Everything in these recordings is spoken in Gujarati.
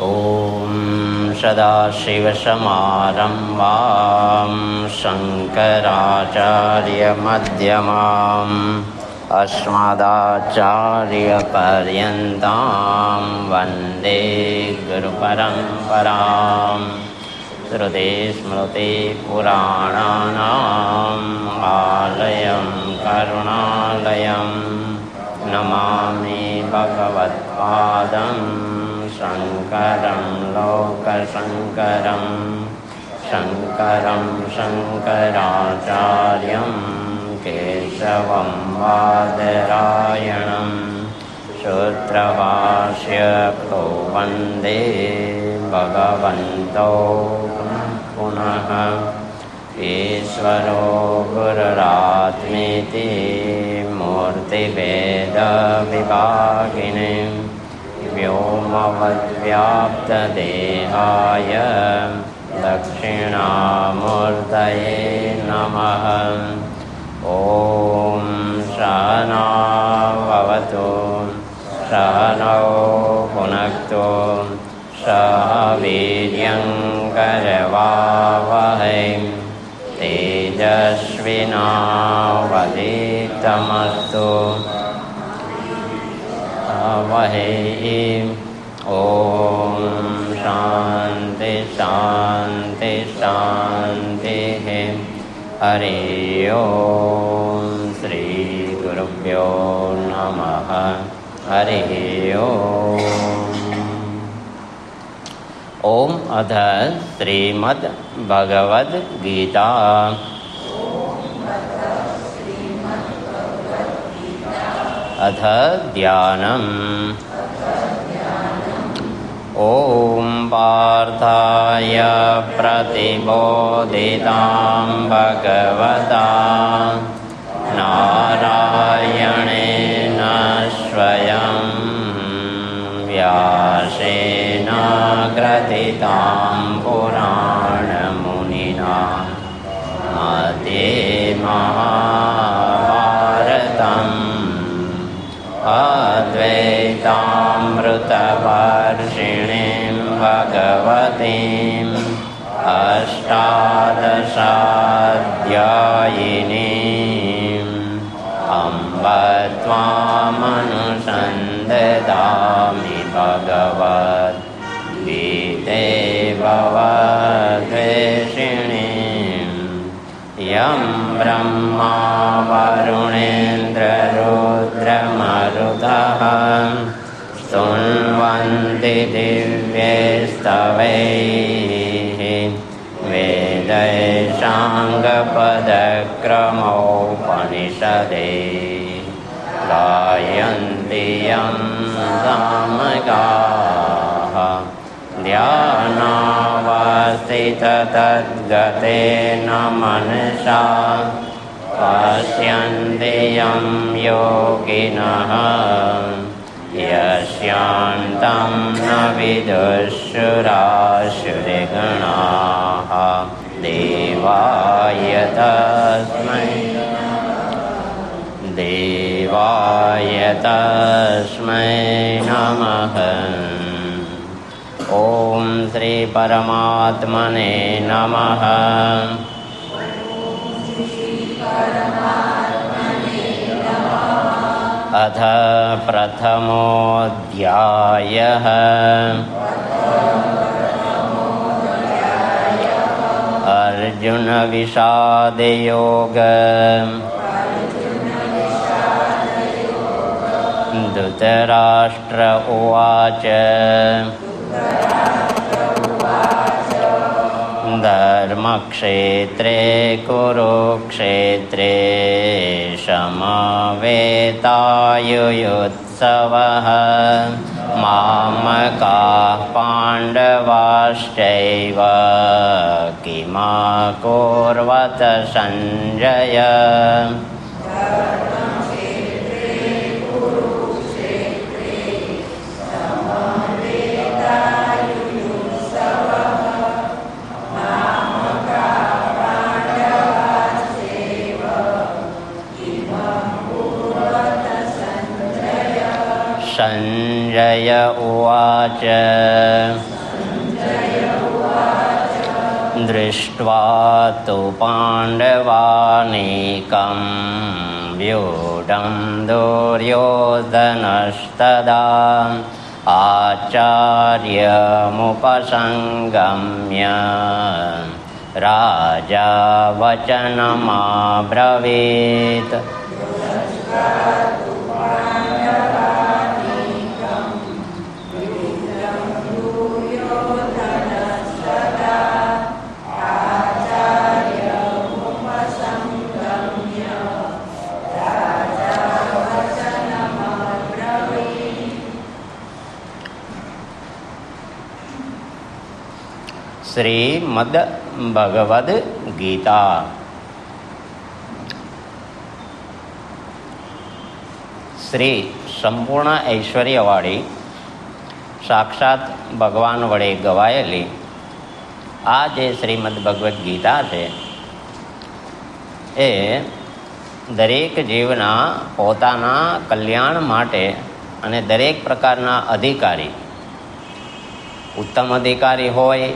ॐ सदाशिवसमारम्भां शङ्कराचार्यमध्यमाम् अस्मदाचार्यपर्यन्तां वन्दे गुरुपरम्पराम्। श्रुतिस्मृतिपुराणानाम् आलयं करुणालयं नमामि भगवत्पादं शङ्करं लोकशङ्करं शङ्करं शङ्कराचार्यं केशवं बादरायणं सूत्रभाष्यकृतो वन्दे भगवन्तो पुनः ईश्वरो गुरुरात्मेति मूर्तिभेदविभागिने व्योमवद्व्याप्तदेहाय दक्षिणामूर्तये नमः। ॐ सहना भवतु सहनौ भुनक्तु सह वीर्यङ्करवावहै तेजस्विनावधीतमस्तु वहै। ॐ शान्ति शान्ति शान्तिः। हरि ओं श्री गुरुभ्यो नमः। हरि ओम अथ श्रीमद् भगवद्गीता। अथ ध्यानम्। ॐ पार्थाय प्रतिबोधितां भगवता नारायणेन स्वयं व्यासेन ग्रथितां पुराणमुनिना मध्ये महाभारतम् अद्वैतामृतवर्षिणीं भगवतीम् अष्टादशाध्यायिनीम् अम्ब त्वामनुसन्दधामि भगवद्गीते भवद्वेषिणीम् यं ब्रह्मा वरुणेन्द्ररुद्रमरुतः स्तुन्वन्ति दिव्यैस्तवैः वेदैशाङ्गपदक्रमोपनिषदे गायन्ति यं सामगाः ध्यानावस्थिततद्गतेन मनसा पश्यन्ति यं योगिनः यस्यान्तं न विदुषुरासुरगणाः देवाय तस्मै नमः। ॐ श्री परमात्मने नमः। अथ प्रथमोऽध्यायः। अर्जुन विषादयोग। धृतराष्ट्र उवाच धर्मक्षेत्रे कुरुक्षेत्रे समवेतायुयुत्सवः मामकाः पाण्डवाश्चैव किमकुर्वत सञ्जय। संजय उवाच दृष्ट्वा तु पाण्डवानीकं व्यूढं दुर्योधनस्तदा आचार्यमुपसंगम्य राजा वचनमब्रवीत् શ્રીમદ ભગવદ્ ગીતા શ્રી સંપૂર્ણ ઐશ્વર્યવાળી સાક્ષાત ભગવાન વડે ગવાયેલી આ જે શ્રીમદ ભગવદ્ ગીતા છે એ દરેક જીવના પોતાના કલ્યાણ માટે અને દરેક પ્રકારના અધિકારી, ઉત્તમ અધિકારી હોય,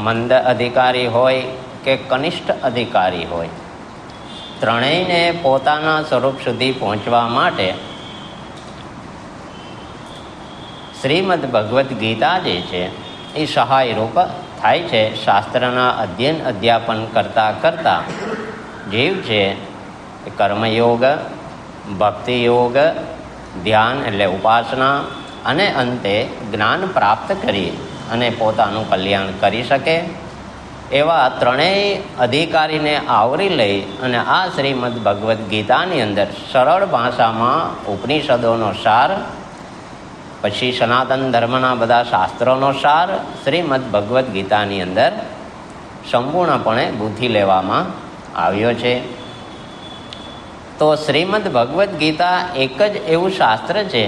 મંદ અધિકારી હોય કે કનિષ્ઠ અધિકારી હોય, ત્રણેયને પોતાના સ્વરૂપ સુધી પહોંચવા માટે શ્રીમદ ભગવદ્ ગીતા જે છે એ સહાયરૂપ થાય છે. શાસ્ત્રના અધ્યયન અધ્યાપન કરતાં કરતાં જીવ છે એ કર્મયોગ, ભક્તિયોગ, ધ્યાન એટલે ઉપાસના અને અંતે જ્ઞાન પ્રાપ્ત કરી અને પોતાનું કલ્યાણ કરી શકે એવા ત્રણેય અધિકારીને આવરી લઈ અને આ શ્રીમદ ભગવદ્ ગીતાની અંદર સરળ ભાષામાં ઉપનિષદોનો સાર, પછી સનાતન ધર્મના બધા શાસ્ત્રોનો સાર શ્રીમદ ભગવદ્ ગીતાની અંદર સંપૂર્ણપણે ગૂંથી લેવામાં આવ્યો છે. તો શ્રીમદ ભગવદ્ ગીતા એક જ એવું શાસ્ત્ર છે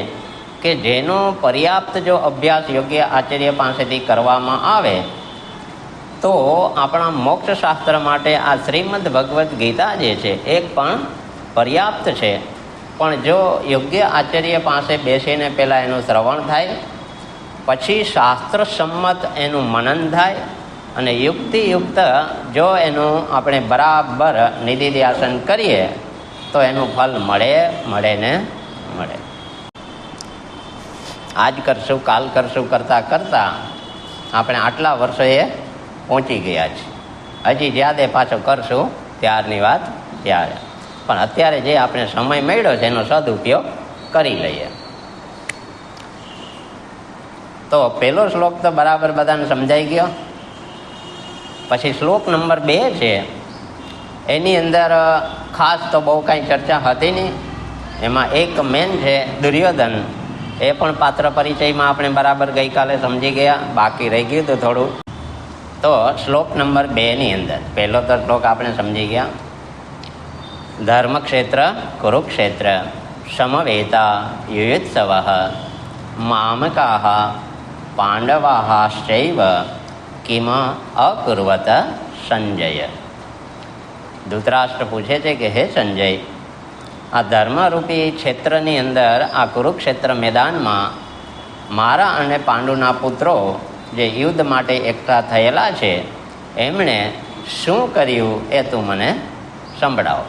કે જેનો પર્યાપ્ત જો અભ્યાસ યોગ્ય આચાર્ય પાસેથી કરવામાં આવે તો આપણા મોક્ષ શાસ્ત્ર માટે આ શ્રીમદ ભગવદ્ ગીતા જે છે એક પણ પર્યાપ્ત છે. પણ જો યોગ્ય આચાર્ય પાસે બેસીને પહેલાં એનું શ્રવણ થાય, પછી શાસ્ત્ર સંમત એનું મનન થાય અને યુક્તિયુક્ત જો એનું આપણે બરાબર નિધિધ્યાસન કરીએ તો એનું ફલ મળે ને મળે. આજ કરશું કાલ કરશું કરતાં કરતાં આપણે આટલા વર્ષોએ પહોંચી ગયા છે. હજી જ્યાદે પાછો કરશું ત્યારની વાત ત્યારે, પણ અત્યારે જે આપણે સમય મળ્યો છે એનો સદુપયોગ કરી લઈએ. તો પહેલો શ્લોક તો બરાબર બધાને સમજાઈ ગયો. પછી શ્લોક નંબર 2 છે એની અંદર ખાસ તો બહુ કાંઈ ચર્ચા હતી નહીં. એમાં એક મેન છે દુર્યોધન. એ પણ પાત્ર પરિચયમાં આપણે બરાબર ગઈકાલે સમજી ગયા, બાકી રહી ગયું હતું થોડું. તો શ્લોક નંબર 2ની અંદર પહેલો તો શ્લોક આપણે સમજી ગયા. ધર્મક્ષેત્ર કુરુક્ષેત્ર સમવેતા યુયુત્સવ મામકાઃ પાંડવાશ્ચૈવ કિમ અકુર્વત સંજય. ધૃતરાષ્ટ્ર પૂછે છે કે હે સંજય, આ ધર્મરૂપી ક્ષેત્રની અંદર આ કુરુક્ષેત્ર મેદાનમાં મારા અને પાંડુના પુત્રો જે યુદ્ધ માટે એકઠા થયેલા છે એમણે શું કર્યું એ તું મને સંભળાવો.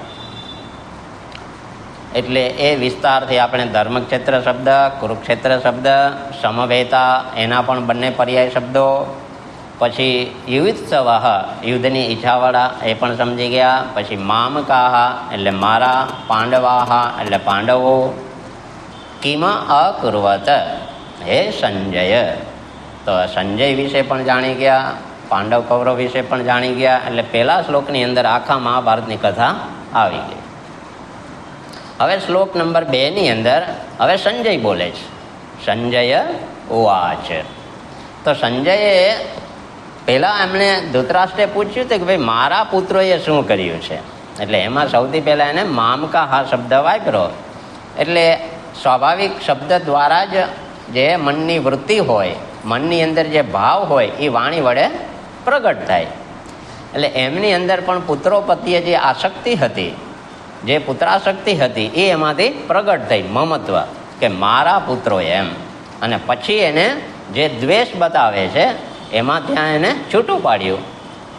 એટલે એ વિસ્તારથી આપણે ધર્મક્ષેત્ર શબ્દ, કુરુક્ષેત્ર શબ્દ, સમવેતા એના પણ બંને પર્યાય શબ્દો, પછી યુયુત્સવ યુદ્ધની ઈચ્છાવાળા એ પણ સમજી ગયા. પછી મામકાહ એટલે મારા, પાંડવાહ એટલે પાંડવો, કિમ અકુર્વત હે સંજય. તો સંજય વિશે પણ જાણી ગયા, પાંડવ કૌરવ વિશે પણ જાણી ગયા. એટલે પહેલા શ્લોકની અંદર આખા મહાભારતની કથા આવી ગઈ. હવે શ્લોક નંબર 2ની અંદર હવે સંજય બોલે છે. સંજય ઉવાચ. તો સંજયે પહેલાં એમણે ધૃતરાષ્ટ્રે પૂછ્યું હતું કે ભાઈ મારા પુત્રોએ શું કર્યું છે. એટલે એમાં સૌથી પહેલાં એને મામકા હા શબ્દ વાપર્યો. એટલે સ્વાભાવિક શબ્દ દ્વારા જ જે મનની વૃત્તિ હોય, મનની અંદર જે ભાવ હોય એ વાણી વડે પ્રગટ થાય. એટલે એમની અંદર પણ પુત્રો પ્રત્યે જે આસક્તિ હતી, જે પુત્રાશક્તિ હતી એ એમાંથી પ્રગટ થઈ. મમત્વ કે મારા પુત્રો એમ. અને પછી એને જે દ્વેષ બતાવે છે એમાં ત્યાં એને છૂટું પાડ્યું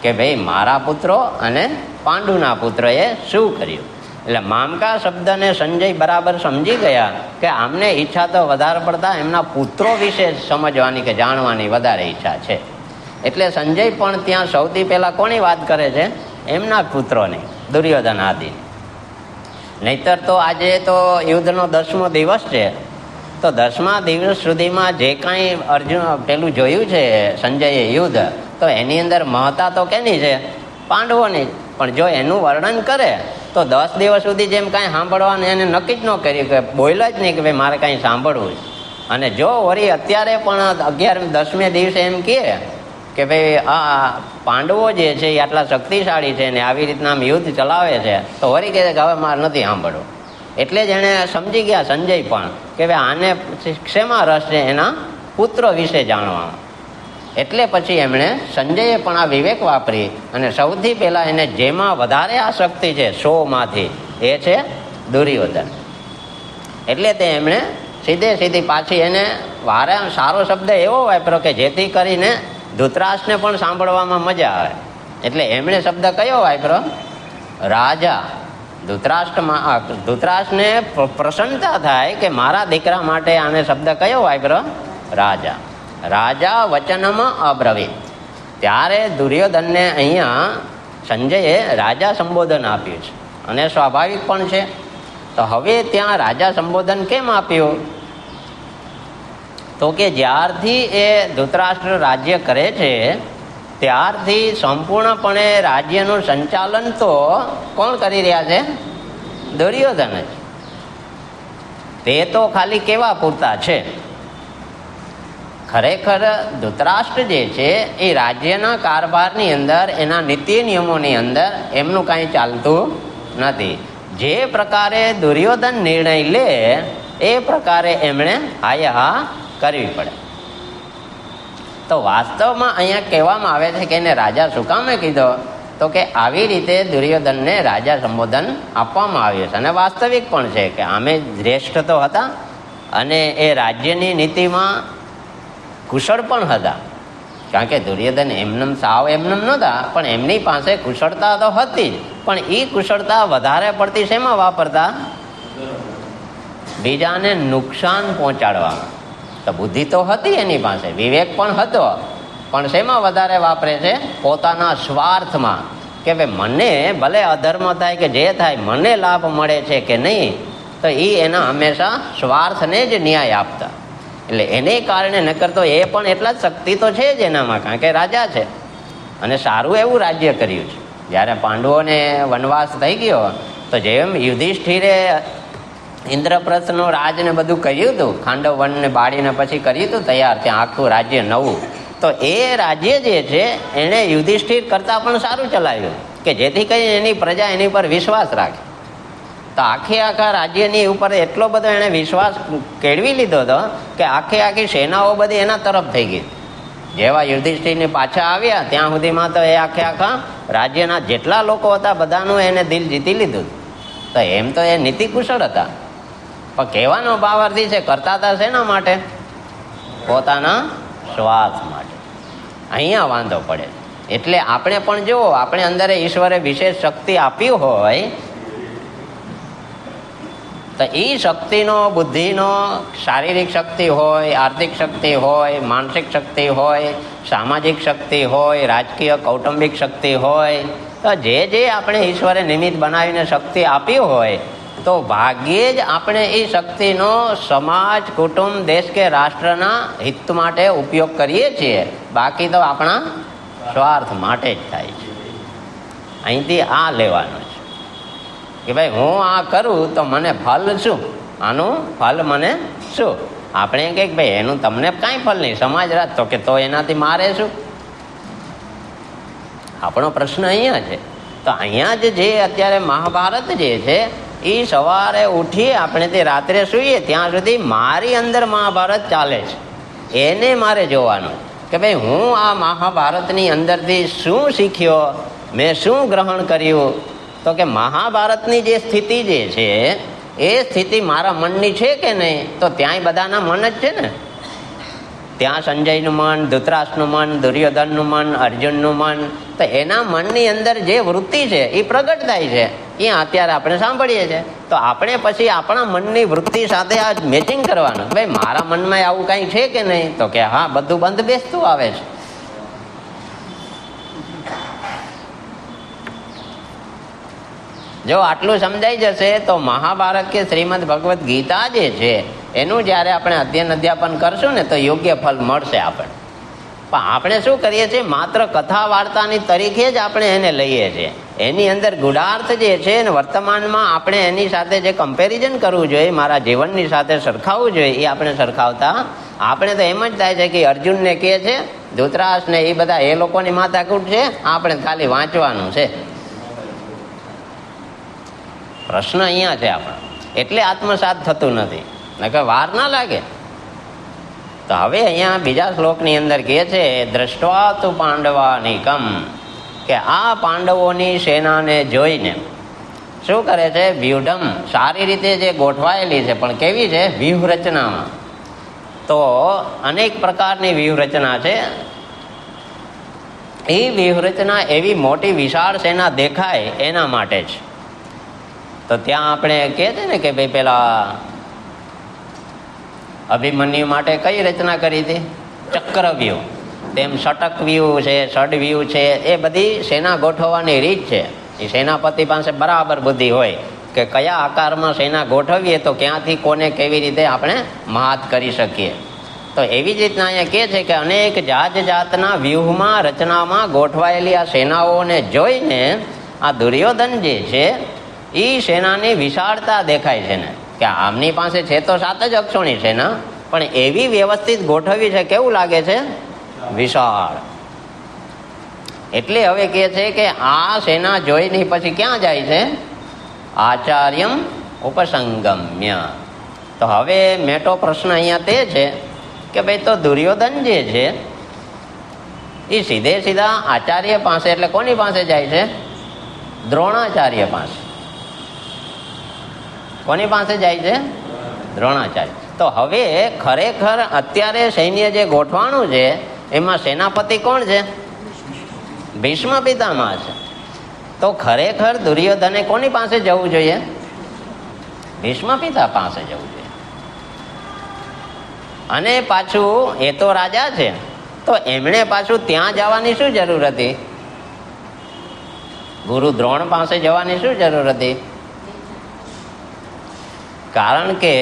કે ભાઈ મારા પુત્રો અને પાંડુના પુત્રએ શું કર્યું. એટલે મામકા શબ્દને સંજય બરાબર સમજી ગયા કે આમને ઈચ્છા તો વધારે પડતા એમના પુત્રો વિશે સમજવાની કે જાણવાની વધારે ઈચ્છા છે. એટલે સંજય પણ ત્યાં સૌથી પહેલાં કોની વાત કરે છે? એમના પુત્રોની, દુર્યોધન આદિ. નહીતર તો આજે તો યુદ્ધનો 10મો દિવસ છે, તો 10મા દિવસ સુધીમાં જે કાંઈ અર્જુન પેલું જોયું છે સંજયે યુદ્ધ, તો એની અંદર મહત્તા તો કેની છે? પાંડવોની. પણ જો એનું વર્ણન કરે તો 10 દિવસ સુધી જેમ કાંઈ સાંભળવાનું એને નક્કી જ ન કર્યું, કે બોલ્યા જ નહીં કે ભાઈ મારે કાંઈ સાંભળવું. અને જો વળી અત્યારે પણ 10મે દિવસે એમ કહે કે ભાઈ આ પાંડવો જે છે એ આટલા શક્તિશાળી છે ને આવી રીતના આમ યુદ્ધ ચલાવે છે, તો વળી કહે કે હવે મારે નથી સાંભળવું. એટલે જ એણે સમજી ગયા સંજય પણ કે ભાઈ આને શેમાં રસ છે? એના પુત્ર વિશે જાણવામાં. એટલે પછી એમણે સંજયે પણ આ વિવેક વાપરી અને સૌથી પહેલાં એને જેમાં વધારે આસક્તિ છે 100માંથી એ છે દુર્યોધન. એટલે તે એમણે સીધી પાછી એને વારે સારો શબ્દ એવો વાપર્યો કે જેથી કરીને ધૃતરાષ્ટ્રને પણ સાંભળવામાં મજા આવે. એટલે એમણે શબ્દ કયો વાપર્યો? રાજા. ધૃતરાષ્ટ્રને પ્રસન્નતા થાય કે મારા દીકરા માટે આને શબ્દ કયો વાપર્યો? રાજા. રાજા વચનમાં અબ્રવીત. ત્યારે દુર્યોધનને અહીંયા સંજયે રાજા સંબોધન આપ્યું છે અને સ્વાભાવિક પણ છે. તો હવે ત્યાં રાજા સંબોધન કેમ આપ્યું? તો કે જ્યારથી એ ધૃતરાષ્ટ્ર રાજ્ય કરે છે ત્યારથી સંપૂર્ણપણે રાજ્યનું સંચાલન તો કોણ કરી રહ્યા છે? દુર્યોધન જ. તે તો ખાલી કેવા પૂરતા છે. ખરેખર ધૃતરાષ્ટ્ર જે છે એ રાજ્યના કારભારની અંદર, એના નીતિ નિયમોની અંદર એમનું કાંઈ ચાલતું નથી. જે પ્રકારે દુર્યોધન નિર્ણય લે એ પ્રકારે એમણે હા કરવી પડે. તો વાસ્તવમાં અહીંયા કહેવામાં આવે છે કે એને રાજા શું કામે કીધો? તો કે આવી રીતે દુર્યોધનને રાજા સંબોધન આપવામાં આવ્યું છે. અને વાસ્તવિક પણ છે કે આમે શ્રેષ્ઠ તો હતા અને એ રાજ્યની નીતિમાં કુશળ પણ હતા. કારણ કે દુર્યોધન સાવ એમનેમ નહોતા, પણ એમની પાસે કુશળતા તો હતી જ. પણ એ કુશળતા વધારે પડતી શેમાં વાપરતા? બીજાને નુકસાન પહોંચાડવામાં. તો બુદ્ધિ તો હતી એની પાસે, વિવેક પણ હતો, પણ શેમાં વધારે વાપરે છે? પોતાના સ્વાર્થમાં. કે ભાઈ મને ભલે અધર્મ થાય કે જે થાય, મને લાભ મળે છે કે નહીં, તો એ એના હંમેશા સ્વાર્થને જ ન્યાય આપતા. એટલે એને કારણે નકર તો એ પણ એટલા જ શક્તિ તો છે જ એનામાં, કારણ કે રાજા છે અને સારું એવું રાજ્ય કર્યું છે. જ્યારે પાંડવોને વનવાસ થઈ ગયો તો જેમ યુધિષ્ઠિરે ઇન્દ્રપ્રસ્થનું રાજ ને બધું કર્યું હતું, ખાંડવ વનને બાળીને પછી કર્યું હતું તૈયાર ત્યાં આખું રાજ્ય નવું, તો એ રાજ્ય જે છે એણે યુધિષ્ઠિર કરતાં પણ સારું ચલાવ્યું કે જેથી કરીને એની પ્રજા એની પર વિશ્વાસ રાખે. તો આખા રાજ્યની ઉપર એટલો બધો એણે વિશ્વાસ કેળવી લીધો હતો કે આખી સેનાઓ બધી એના તરફ થઈ ગઈ. જેવા યુધિષ્ઠિરને પાછા આવ્યા ત્યાં સુધીમાં તો એ આખા રાજ્યના જેટલા લોકો હતા બધાનું એને દિલ જીતી લીધું. તો એમ તો એ નીતિ કુશળ હતા, પણ કહેવાનો ભાવ અર્થી છે કરતા હતા શેના માટે? પોતાના સ્વાર્થ માટે. અહીંયા વાંધો પડે. એટલે આપણે પણ જુઓ, આપણે અંદર ઈશ્વરે વિશેષ શક્તિ આપી હોય તો એ શક્તિનો, બુદ્ધિનો, શારીરિક શક્તિ હોય, આર્થિક શક્તિ હોય, માનસિક શક્તિ હોય, સામાજિક શક્તિ હોય, રાજકીય કૌટુંબિક શક્તિ હોય, તો જે આપણે ઈશ્વરે નિમિત્ત બનાવીને શક્તિ આપી હોય તો ભાગ્યે જ આપણે એ શક્તિનો સમાજ, કુટુંબ, દેશ કે રાષ્ટ્રના હિત માટે ઉપયોગ કરીએ છીએ. બાકી તો આપણા સ્વાર્થ માટે જ થાય છે. અહીંથી આ લેવાનું છે કે ભાઈ હું આ કરું તો મને ફલ શું? આનું ફલ મને શું? આપણે કંઈક ભાઈ એનું તમને કાંઈ ફલ નહીં, સમાજ રાજ તો કે તો એનાથી મારે શું? આપણો પ્રશ્ન અહીંયા છે. તો અહીંયા જ જે અત્યારે મહાભારત જે છે એ સવારે ઉઠી આપણે તે રાત્રે સૂઈએ ત્યાં સુધી મારી અંદર મહાભારત ચાલે છે. એને મારે જોવાનું કે ભાઈ હું આ મહાભારતની અંદરથી શું શીખ્યો, મેં શું ગ્રહણ કર્યું. તો કે મહાભારતની જે સ્થિતિ જે છે એ સ્થિતિ મારા મનની છે કે નહીં? તો ત્યાંય બધાના મન જ છે ને. ત્યાં સંજયનું મન, ધૃતરાષ્ટ્રનું મન, દુર્યોધનનું મન, અર્જુનનું મન, તો એના મનની અંદર જે વૃત્તિ છે એ પ્રગટ થાય છે, એ અત્યારે આપણે સાંભળીએ છીએ. તો આપણે પછી આપણા મનની વૃત્તિ સાથે આ મેચિંગ કરવાનું. ભાઈ મારા મનમાં આવું કાંઈ છે કે નહીં? તો કે હા, બધું બંધ બેસતું આવે છે. જો આટલું સમજાઈ જશે તો મહાભારત કે શ્રીમદ ભગવદ્ ગીતા જે છે એનું જ્યારે આપણે અધ્યયન અધ્યાપન કરશું ને તો યોગ્ય ફળ મળશે આપણે. પણ આપણે શું કરીએ છીએ? માત્ર કથા વાર્તાની તરીકે જ આપણે એને લઈએ છીએ. એની અંદર ગુઢાર્થ જે છે ને વર્તમાનમાં આપણે એની સાથે જે કમ્પેરિઝન કરવું જોઈએ, મારા જીવનની સાથે સરખાવવું જોઈએ, એ આપણે સરખાવતા. આપણે તો એમ જ થાય છે કે અર્જુનને કહે છે, ધૃતરાષ્ટ્રને, એ બધા એ લોકોની માથાકૂટ છે, આપણે ખાલી વાંચવાનું છે. પ્રશ્ન અહીંયા છે આપણો, એટલે આત્મસાત થતું નથી, નકર વાર ના લાગે. તો હવે અહીંયા બીજા શ્લોકની અંદર કહે છે, દ્રષ્ટવા તુ પાંડવાનિકમ, કે આ પાંડવોની સેનાને જોઈને શું કરે છે? વ્યુઢમ, સારી રીતે જે ગોઠવાયેલી છે, પણ કેવી છે? વ્યૂહરચનામાં. તો અનેક પ્રકારની વ્યૂહરચના છે. એ વ્યૂહરચના એવી મોટી વિશાળ સેના દેખાય એના માટે જ. તો ત્યાં આપણે કહે છે ને કે ભાઈ પેલા અભિમન્યુ માટે કઈ રચના કરી હતી? ચક્રવ્યૂહ. તેમ ષટક વ્યૂહ છે, ષડવ્યૂહ છે, એ બધી સેના ગોઠવવાની રીત છે. એ સેનાપતિ પાસે બરાબર બુદ્ધિ હોય કે કયા આકારમાં સેના ગોઠવીએ તો ક્યાંથી કોને કેવી રીતે આપણે મહાત કરી શકીએ. તો એવી જ રીતના અહીંયા કહે છે કે અનેક જાત જાતના વ્યૂહમાં, રચનામાં ગોઠવાયેલી આ સેનાઓને જોઈને આ દુર્યોધન જે છે એ સેનાની વિશાળતા દેખાય છે ને, કે આમની પાસે છે તો 7 જ અક્ષોણી સેના, પણ એવી વ્યવસ્થિત ગોઠવી છે, કેવું લાગે છે? વિશાળ. એટલે હવે કહે છે કે આ સેના જોઈને પછી ક્યાં જાય છે? આચાર્યમ ઉપસંગમ્ય. તો હવે મેટો પ્રશ્ન અહીંયા તે છે કે ભાઈ તો દુર્યોધન જે છે એ સીધે સીધા આચાર્ય પાસે, એટલે કોની પાસે જાય છે? દ્રોણાચાર્ય પાસે. કોની પાસે જાય છે? દ્રોણાચાર્ય. તો હવે ખરેખર અત્યારે સૈન્ય જે ગોઠવાણું છે એમાં સેનાપતિ કોણ છે? ભીષ્મ પિતામહ છે. તો ખરેખર દુર્યોધને કોની પાસે જવું જોઈએ? ભીષ્મ પિતા પાસે જવું જોઈએ. અને પાછું એ તો રાજા છે, તો એમણે પાછું ત્યાં જવાની શું જરૂર હતી? ગુરુ દ્રોણ પાસે જવાની શું જરૂર હતી? કારણ કે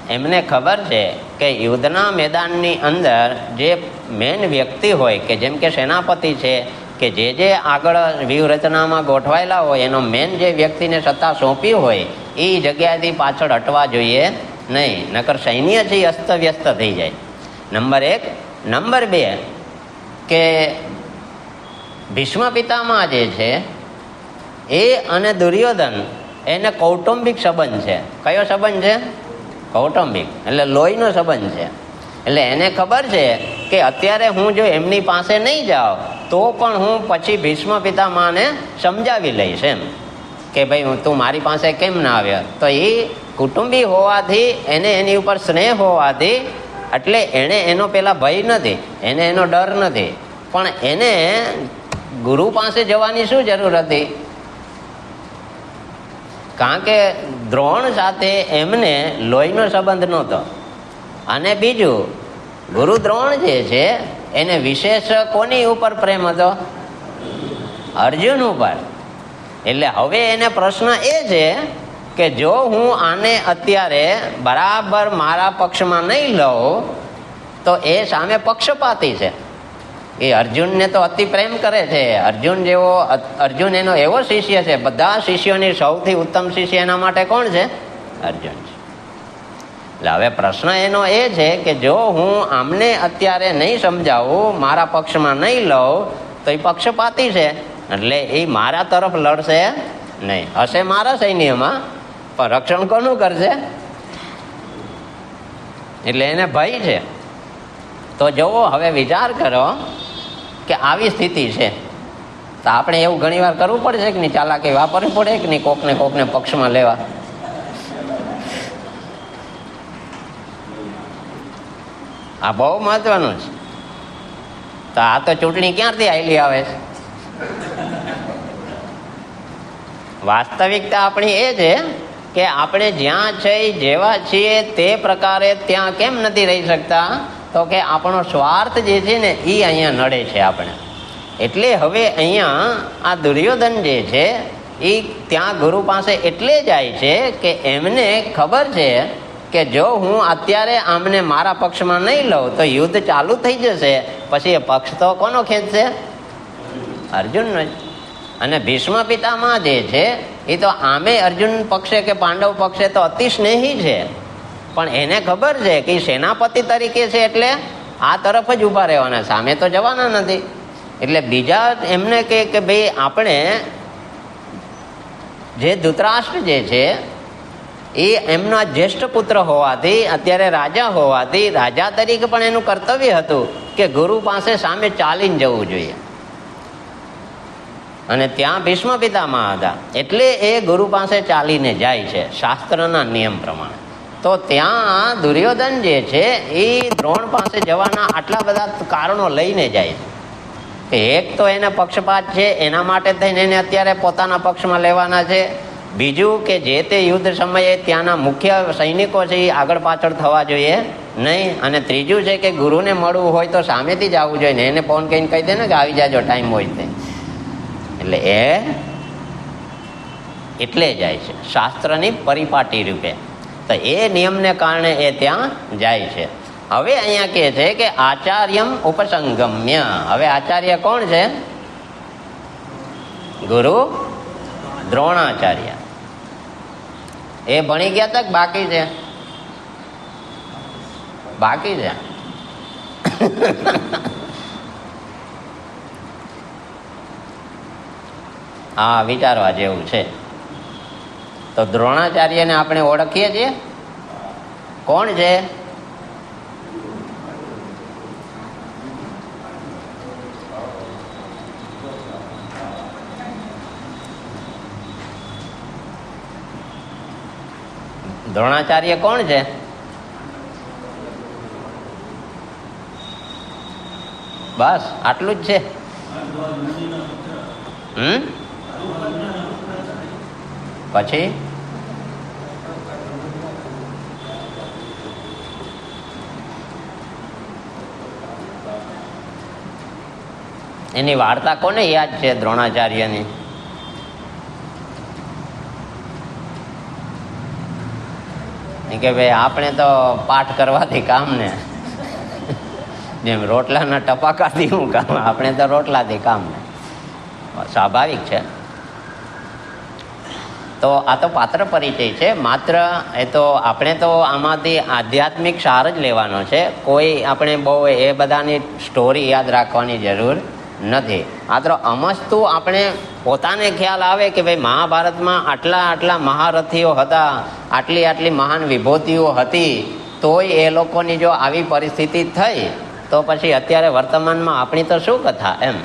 એમને ખબર છે કે યુદ્ધના મેદાનની અંદર જે મેન વ્યક્તિ હોય, કે જેમ કે સેનાપતિ છે, કે જે આગળ વ્યૂહરચનામાં ગોઠવાયેલા હોય, એનો મેન જે વ્યક્તિને સત્તા સોંપી હોય એ જગ્યાએથી પાછળ હટવા જોઈએ નહીં, નકર સૈન્ય છે એ અસ્તવ્યસ્ત થઈ જાય. નંબર 1. નંબર 2 કે ભીષ્મ પિતામહ જે છે એ અને દુર્યોધન એને કૌટુંબિક સંબંધ છે. કયો સંબંધ છે? કૌટુંબિક, એટલે લોહીનો સંબંધ છે. એટલે એને ખબર છે કે અત્યારે હું જો એમની પાસે નહીં જાઉં તો પણ હું પછી ભીષ્મ પિતામહને સમજાવી લઈશ, એમ કે ભાઈ તું મારી પાસે કેમ ના આવ્યો. તો એ કુટુંબી હોવાથી, એને એની ઉપર સ્નેહ હોવાથી, એટલે એને એનો પેલા ભય નથી, એને એનો ડર નથી, પણ એને ગુરુ પાસે જવાની શું જરૂર હતી? કારણ કે દ્રોણ સાથે એમને લોહીનો સંબંધ નહોતો. અને બીજું, ગુરુ દ્રોણ જે છે એને વિશેષ કોની ઉપર પ્રેમ હતો? અર્જુન ઉપર. એટલે હવે એને પ્રશ્ન એ છે કે જો હું આને અત્યારે બરાબર મારા પક્ષમાં નહીં લઉં તો એ સામે પક્ષપાતી છે. એ અર્જુનને તો અતિ પ્રેમ કરે છે. અર્જુન એનો એવો શિષ્ય છે, બધા શિષ્યોની સૌથી ઉત્તમ શિષ્ય એના માટે કોણ છે? અર્જુન છે. એટલે હવે પ્રશ્ન એનો એ છે કે જો હું આમને અત્યારે નહીં સમજાવું, મારા પક્ષમાં નહીં લઉં તો એ પક્ષપાતી છે, એટલે એ મારા તરફ લડશે નહીં. હશે મારા સૈન્યમાં, પણ રક્ષણ કોનું કરશે? એટલે એને ભય છે. તો જુઓ, હવે વિચાર કરો કે આવી સ્થિતિ છે તો આપણે એવું ઘણી વાર કરવું પડશે કે નહીં? ચાલાકી વાપરવી પડે કે નહીં? કોકને પક્ષમાં લેવા. આ બહુ મહત્વનું છે. તો આ તો ચૂંટણી ક્યાંથી આવેલી આવે છે? વાસ્તવિકતા આપણી એ છે કે આપણે જ્યાં છે જેવા છીએ તે પ્રકારે ત્યાં કેમ નથી રહી શકતા? તો કે આપણો સ્વાર્થ જે છે ને એ અહીંયા નડે છે આપણે. એટલે હવે અહીંયા આ દુર્યોધન જે છે એ ત્યાં ગુરુ પાસે એટલે જાય છે કે એમને ખબર છે કે જો હું અત્યારે આમને મારા પક્ષમાં નહીં લઉં તો યુદ્ધ ચાલુ થઈ જશે. પછી એ પક્ષ તો કોનો ખેંચશે? અર્જુનનો જ. અને ભીષ્મ પિતામહ જે છે એ તો આમે અર્જુન પક્ષે કે પાંડવ પક્ષે તો અતિ સ્નેહી છે, પણ એને ખબર છે કે સેનાપતિ તરીકે છે એટલે આ તરફ જ ઊભા રહેવાના, સામે તો જવાના નથી. એટલે બીજા એમને કે ભાઈ આપણે જે ધૃતરાષ્ટ્ર જે છે એ એમના જ્યેષ્ઠ પુત્ર હોવાથી, અત્યારે રાજા હોવાથી, રાજા તરીકે પણ એનું કર્તવ્ય હતું કે ગુરુ પાસે સામે ચાલીને જવું જોઈએ. અને ત્યાં ભીષ્મ પિતામહ હતા એટલે એ ગુરુ પાસે ચાલીને જાય છે શાસ્ત્રના નિયમ પ્રમાણે. તો ત્યાં દુર્યોધન જે છે એ દ્રોણ પાસે જવાના આટલા બધા કારણો લઈને જાય છે. એક તો એને પક્ષપાત છે, એના માટે થઈને એને અત્યારે પોતાના પક્ષમાં લેવાના છે. બીજું કે જે તે યુદ્ધ સમયે ત્યાંના મુખ્ય સૈનિકો છે એ આગળ પાછળ થવા જોઈએ નહીં. અને ત્રીજું છે કે ગુરુને મળવું હોય તો સામેથી જ આવવું જોઈએ ને એને ફોન કહીને કહી દે ને કે આવી જાજો ટાઈમ હોય તે. એટલે એટલે જાય છે શાસ્ત્રની પરિપાટી રૂપે. તો એ નિયમને કારણે એ ત્યાં જાય છે. હવે અહીંયા કહે છે કે આચાર્યમ ઉપસંગમ્ય. હવે આચાર્ય કોણ છે? ગુરુ દ્રોણાચાર્ય. એ ભણી ગયા તક બાકી છે? બાકી છે. હા, વિચારવા જેવું છે. તો દ્રોણાચાર્યને આપણે ઓળખીએ છીએ. કોણ છે? દ્રોણાચાર્ય કોણ છે? બસ આટલું જ છે. પછી એની વાર્તા કોને યાદ છે દ્રોણાચાર્યની? કે ભાઈ આપણે તો પાઠ કરવાથી કામ ને, જેમ રોટલાના ટપાકાથી શું કામ, આપણે તો રોટલાથી કામ ને. સ્વાભાવિક છે. તો આ તો પાત્ર પરિચય છે માત્ર. એ તો આપણે તો આમાંથી આધ્યાત્મિક સાર જ લેવાનો છે. કોઈ આપણે બહુ એ બધાની સ્ટોરી યાદ રાખવાની જરૂર નથી. આ તો અમસ્તુ આપણે પોતાને ખ્યાલ આવે કે ભાઈ મહાભારતમાં આટલા મહારથીઓ હતા, આટલી મહાન વિભૂતિઓ હતી, તોય એ લોકોની જો આવી પરિસ્થિતિ થઈ તો પછી અત્યારે વર્તમાનમાં આપણી તો શું કથા એમ.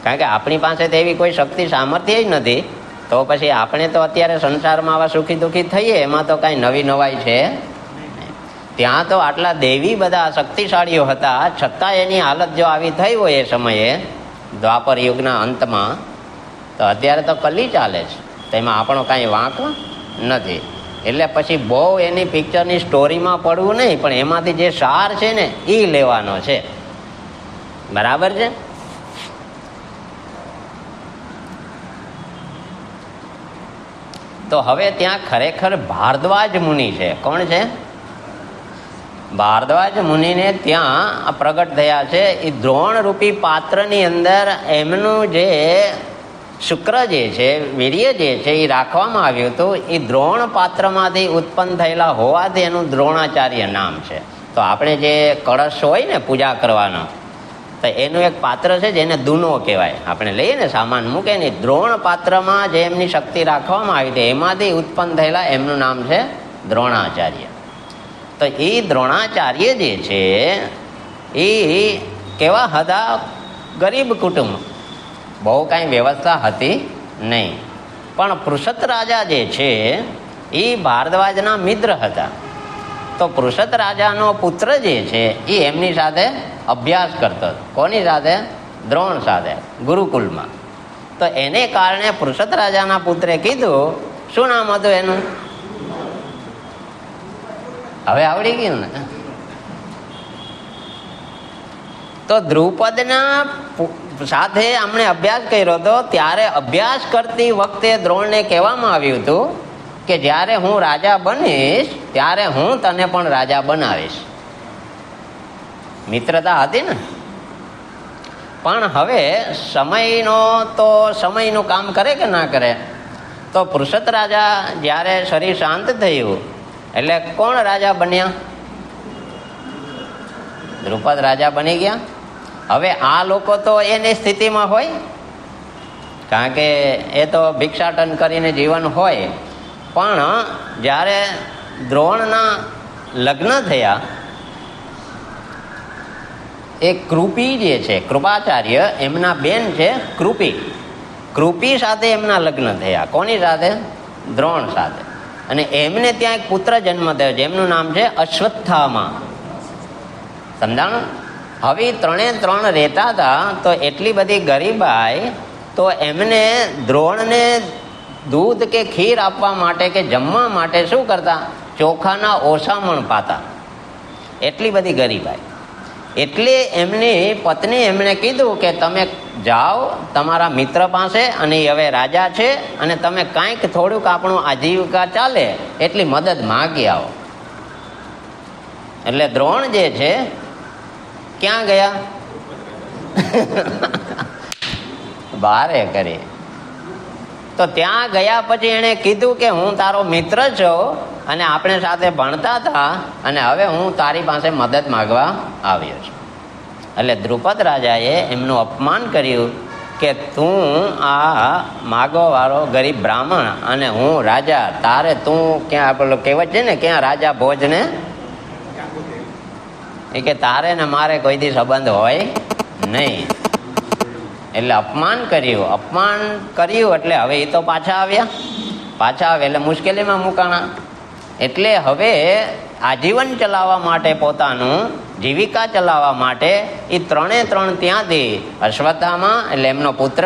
કારણ કે આપણી પાસે તો એવી કોઈ શક્તિ સામર્થ્ય જ નથી. તો પછી આપણે તો અત્યારે સંસારમાં આવા સુખી દુઃખી થઈએ એમાં તો કાંઈ નવી નવાઈ છે. ત્યાં તો આટલા દેવી બધા શક્તિશાળીઓ હતા, છતાં એની હાલત જો આવી થઈ હોય એ સમયે દ્વાપર યુગના અંતમાં, તો અત્યારે તો કલી ચાલે છે. તેમાં આપણો કાંઈ વાંક નથી. એટલે પછી બહુ એની પિક્ચરની સ્ટોરીમાં પડવું નહીં, પણ એમાંથી જે સાર છે ને એ લેવાનો છે. બરાબર છે. તો હવે ત્યાં ખરેખર ભારદ્વાજ મુનિ છે. કોણ છે? ભારદ્વાજ મુનિને ત્યાં પ્રગટ થયા છે. એ દ્રોણ રૂપી પાત્રની અંદર એમનું જે શુક્ર જે છે, વીર્ય જે છે એ રાખવામાં આવ્યું હતું. એ દ્રોણ પાત્રમાંથી ઉત્પન્ન થયેલા હોવાથી એનું દ્રોણાચાર્ય નામ છે. તો આપણે જે કળશ હોય ને પૂજા કરવાનો, તો એનું એક પાત્ર છે જેને દૂનો કહેવાય. આપણે લઈએ ને સામાન મૂકે ને, દ્રોણ પાત્રમાં જે એમની શક્તિ રાખવામાં આવી હતી એમાંથી ઉત્પન્ન થયેલા એમનું નામ છે દ્રોણાચાર્ય. તો એ દ્રોણાચાર્ય જે છે એ કેવા હતા? ગરીબ કુટુંબ, બહુ કાંઈ વ્યવસ્થા હતી નહીં. પણ પૃષત રાજા જે છે એ ભારદ્વાજના મિત્ર હતા. તો પૃષત રાજાનો પુત્ર જે છે એ એમની સાથે અભ્યાસ કરતો હતો. કોની સાથે? દ્રોણ સાથે, ગુરુકુલમાં. તો એને કારણે પૃષત રાજાના પુત્રે કીધું, શું નામ હતું એનું? હવે આવડી ગયું ને? તો દ્રુપદના સાથે અમને અભ્યાસ કર્યો હતો, ત્યારે અભ્યાસ કરતી વખતે દ્રોણને કહેવામાં આવ્યું હતું કે જ્યારે હું રાજા બનીશ ત્યારે હું તને પણ રાજા બનાવીશ. મિત્રતા હતી ને. પણ હવે સમયનો તો સમયનું કામ કરે કે ના કરે. તો પૃષત રાજા જ્યારે શરીર શાંત થયું એટલે કોણ રાજા બન્યા? દ્રુપદ રાજા બની ગયા. હવે આ લોકો તો એની સ્થિતિમાં હોય, કારણ કે એ તો ભિક્ષાટન કરીને જીવન હોય. પણ જ્યારે દ્રોણના લગ્ન થયા, એ કૃપી જે છે, કૃપાચાર્ય, એમના બેન છે કૃપી. કૃપી સાથે એમના લગ્ન થયા. કોની સાથે? દ્રોણ સાથે. અને એમને ત્યાં એક પુત્ર જન્મ થયો જેમનું નામ છે અશ્વત્થામા. સમજાણું? હવે ત્રણ રહેતા હતા. તો એટલી બધી ગરીબાઈ, તો એમને દ્રોણને દૂધ કે ખીર આપવા માટે કે જમવા માટે શું કરતા? ચોખાના ઓસામણ પાતા. એટલી બધી ગરીબાઈ. એટલે એમની પત્ની એમણે કીધું કે તમે જાઓ તમારા મિત્ર પાસે, અને હવે રાજા છે, અને તમે કાંઈક થોડુંક આપણું આજીવિકા ચાલે એટલી મદદ માગી આવો. એટલે દ્રોણ જે છે ક્યાં ગયા? બારે કરી. તો ત્યાં ગયા પછી એણે કીધું કે હું તારો મિત્ર છું અને આપણે સાથે ભણતા હતા, અને હવે હું તારી પાસે મદદ માગવા આવ્યો છું. એટલે દ્રુપદ રાજાએ એમનું અપમાન કર્યું કે તું આ માગવા વાળો ગરીબ બ્રાહ્મણ અને હું રાજા, તારે તું ક્યાં પેલું કહેવત છે ને, ક્યાં રાજા ભોજને, એ કે તારે ને મારે કોઈ દી સંબંધ હોય નહીં. એટલે અપમાન કર્યું એટલે હવે એ તો પાછા આવ્યા એટલે મુશ્કેલીમાં મુકાણા. એટલે હવે આજીવન ચલાવવા માટે, પોતાનું જીવિકા ચલાવવા માટે એ ત્રણે ત્યાંથી અશ્વત્થામા એટલે એમનો પુત્ર,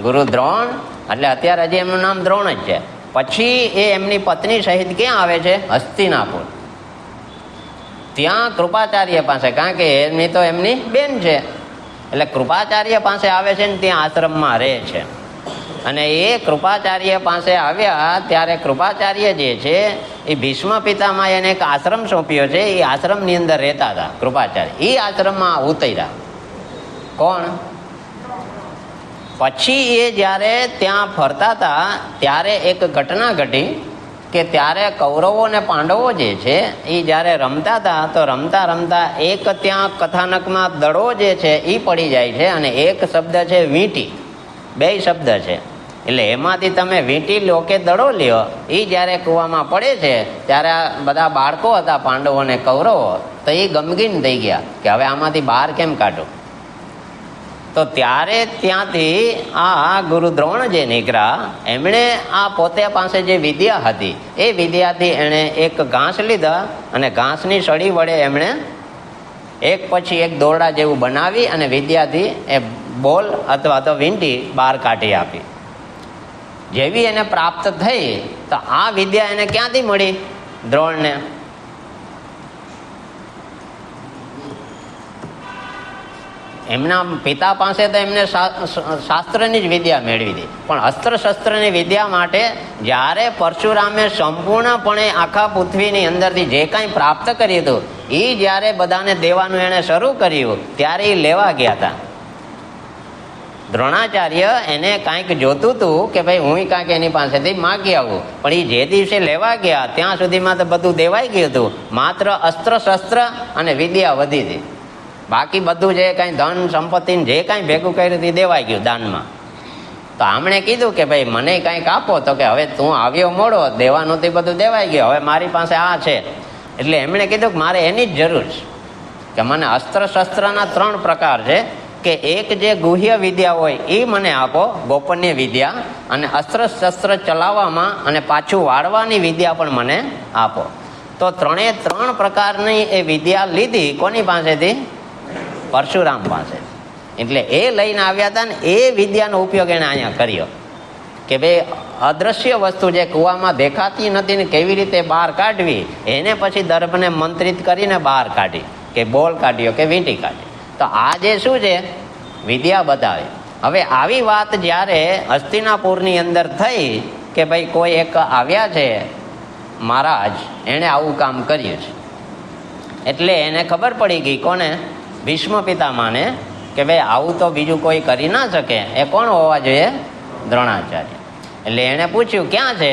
ગુરુ દ્રોણ, એટલે અત્યારે હજી એમનું નામ દ્રોણ જ છે. પછી એ એમની પત્ની સહિત ક્યાં આવે છે? હસ્તિનાપુર. ત્યાં કૃપાચાર્ય પાસે, કારણ કે એમની તો એમની બેન છે, એટલે કૃપાચાર્ય પાસે આવે છે ને ત્યાં આશ્રમમાં રહે છે. અને એ કૃપાચાર્ય પાસે આવ્યા ત્યારે કૃપાચાર્ય જે છે એ ભીષ્મ પિતામાં એને એક આશ્રમ સોંપ્યો છે. એ આશ્રમની અંદર રહેતા હતા કૃપાચાર્ય. એ આશ્રમમાં ઉતર્યા. કોણ? પછી એ જ્યારે ત્યાં ફરતા હતા ત્યારે એક ઘટના ઘટી કે ત્યારે કૌરવો અને પાંડવો જે છે એ જ્યારે રમતા હતા, તો રમતા રમતા એક ત્યાં કથાનકમાં દડો જે છે એ પડી જાય છે, અને એક શબ્દ છે વીંટી. બે શબ્દ છે. એટલે એમાંથી તમે વીંટી લો કે દડો લ્યો, એ જ્યારે કૂવામાં પડે છે ત્યારે આ બધા બાળકો હતા પાંડવો અને કૌરવો, તો એ ગમગીન થઈ ગયા કે હવે આમાંથી બહાર કેમ કાઢું. તો ત્યારે ત્યાંથી આ ગુરુ દ્રોણ જે નીકળ્યા, એમણે આ પોતે પાસે જે વિદ્યા હતી એ વિદ્યાથી એણે એક ઘાસ લીધા, અને ઘાસની સળી વડે એમણે એક પછી એક દોરડા જેવું બનાવી અને વિદ્યાથી એ બોલ અથવા તો વીંટી બહાર કાઢી આપી. જેવી એને પ્રાપ્ત થઈ, તો આ વિદ્યા એને ક્યાંથી મળી? દ્રોણને. એમના પિતા પાસે તો એમને શાસ્ત્રની જ વિદ્યા મેળવી હતી, પણ અસ્ત્ર શસ્ત્રની વિદ્યા માટે જ્યારે પરશુરામે સંપૂર્ણપણે આખા પૃથ્વીની અંદરથી જે કાંઈ પ્રાપ્ત કર્યું હતું એ જ્યારે બધાને દેવાનું એણે શરૂ કર્યું ત્યારે એ લેવા ગયા હતા. દ્રોણાચાર્ય એને કાંઈક જોતું હતું કે ભાઈ હું કાંઈક એની પાસેથી માગી આવું, પણ એ જે દિવસે લેવા ગયા ત્યાં સુધીમાં તો બધું દેવાઈ ગયું હતું. માત્ર અસ્ત્ર શસ્ત્ર અને વિદ્યા વધી હતી. બાકી બધું જે કાંઈ ધન સંપત્તિ જે કાંઈ ભેગું કર્યું તે દેવાઈ ગયું દાનમાં. તો આમણે કીધું કે ભાઈ મને કાંઈક આપો. તો કે હવે તું આવ્યો મોડો, દેવાનું તે બધું દેવાઈ ગયું, હવે મારી પાસે આ છે. એટલે એમણે કીધું કે મારે એની જ જરૂર છે, કે મને અસ્ત્ર શસ્ત્રના 3 પ્રકાર છે, કે એક જે ગુહ્ય વિદ્યા હોય એ મને આપો, ગોપનીય વિદ્યા, અને અસ્ત્ર શસ્ત્ર ચલાવવામાં અને પાછું વાળવાની વિદ્યા પણ મને આપો. તો 3 પ્રકારની એ વિદ્યા લીધી કોની પાસેથી? પરશુરામ પાસેથી. એટલે એ લઈને આવ્યા હતા ને એ વિદ્યાનો ઉપયોગ એણે અહીંયા કર્યો કે ભાઈ અદ્રશ્ય વસ્તુ જે કૂવામાં દેખાતી નથી ને કેવી રીતે બહાર કાઢવી, એને પછી દર્ભને મંત્રિત કરીને બહાર કાઢી, કે બોલ કાઢ્યો કે વીંટી કાઢી. તો આ જે શું છે? વિદ્યા બતાવી. હવે આવી વાત જ્યારે હસ્તિનાપુરની અંદર થઈ કે ભાઈ કોઈ એક આવ્યા છે મહારાજ, એણે આવું કામ કર્યું છે, એટલે એને ખબર પડી ગઈ કોને? ભીષ્મ પિતામહને, કે ભાઈ આવું તો બીજું કોઈ કરી ના શકે, એ કોણ હોવા જોઈએ? દ્રોણાચાર્ય. એટલે એણે પૂછ્યું ક્યાં છે?